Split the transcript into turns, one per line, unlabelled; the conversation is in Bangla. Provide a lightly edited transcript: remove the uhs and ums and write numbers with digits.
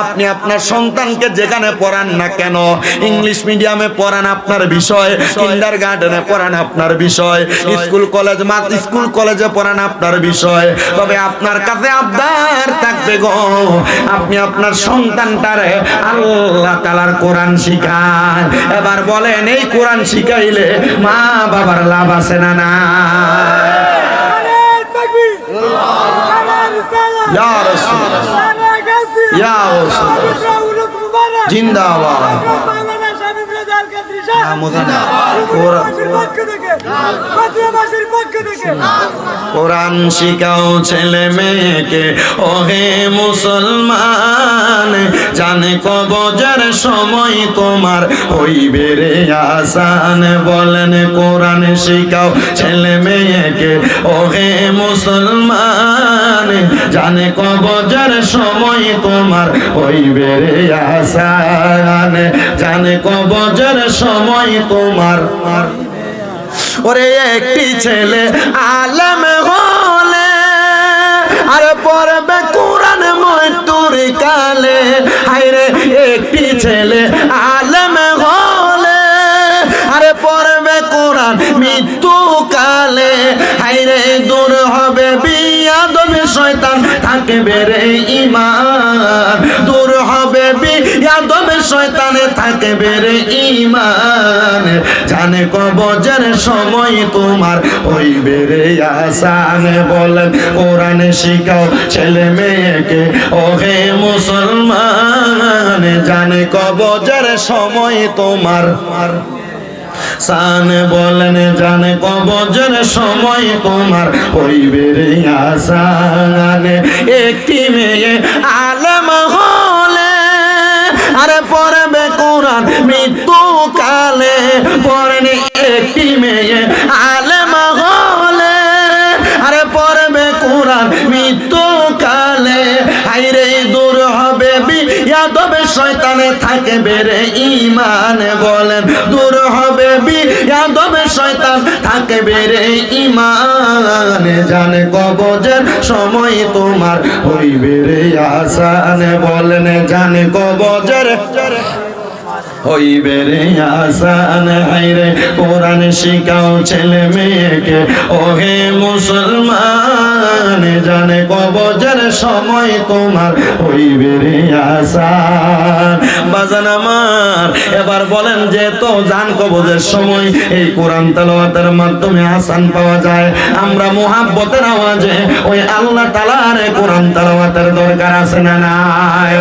আপনি আপনার সন্তানকে যেখানে পড়ান না কেন, ইংলিশ মিডিয়ামে পড়ান আপনার বিষয়, কিন্ডারগার্টেনে পড়ান আপনার বিষয়, স্কুল কলেজে পড়ান আপনার বিষয়, তবে আপনার কাছে আবদার থাকবে গো, আপনি আপনার সন্তানটারে আল্লাহ তাআলার কোরআন শিখান। এবার বলেন, এই কোরআন শিখাইলে মা বাবার লাভ আছে না না? ইয়া রাসূলুল্লাহ, ইয়া রাসূলুল্লাহ, জিন্দাবাদ। কোরআন শিখাও ছেলে মেয়েকে ওহে মুসলমান, জানে কবজের সময় তোমার হইবে রে আসান। বলেন কোরআন শিখাও ছেলে মেয়েকে ওহে মুসলমান, জানে কবজের সময় তোমার হইবে রে আসান, জানে কবজের সময় তোমার। ওরে একটি ছেলে আলেম হলে আর পড়বে কোরআন মৃত্যুর কালে, হায়রে একটি ছেলে আলেম হলে আর পড়বে কোরআন মৃত্যু কালে, হায়রে দূর হবে বিয়াদবি শয়তান থাকবে রে ঈমান, দূর হবে বিয়াদবি শয়তানে থাকবে রে ঈমান, জানে কবজের সময় তোমার হইবে রে আসান। বলেন কোরআন শিখাও ছেলে মেয়েকে ওহে মুসলমান, জানে কবজের সময় তোমার সান। বলেন জানে কবজের সময় তোমার হইবে রে আসান। একটি মেয়ে আলেম হলে আরে পড়বে কোরআন মৃত্যু কালে, পড়েন একটি মেয়ে আলেম হলে আরে পড়বে কোরআন মৃত্যু কালে, হায়রে দূর হবে বিয়াদবে শয়তানে থাকবে রে ঈমান। বলেন দূর হবে বিয়াদবে শয়তান থাকবে রে ঈমান, জানে কবজের সময় তোমার হইবে রে আসান। বলেন জানে কবজের হইবে রে আসান। হায়রে কোরআন শিখাও ছেলে মেয়েকে ওহে মুসলমান, জানে কবজের সময় তোমার হইবে রে আসান। বাজান আমার, এবার বলেন যে তো জান কবজের সময় এই কোরআন তেলাওয়াতের মাধ্যমে আসান পাওয়া যায়, আমরা মুহাব্বতের আওয়াজে ওই আল্লাহ তাআলার কোরআন তেলাওয়াতের দরকার আছে না নাই?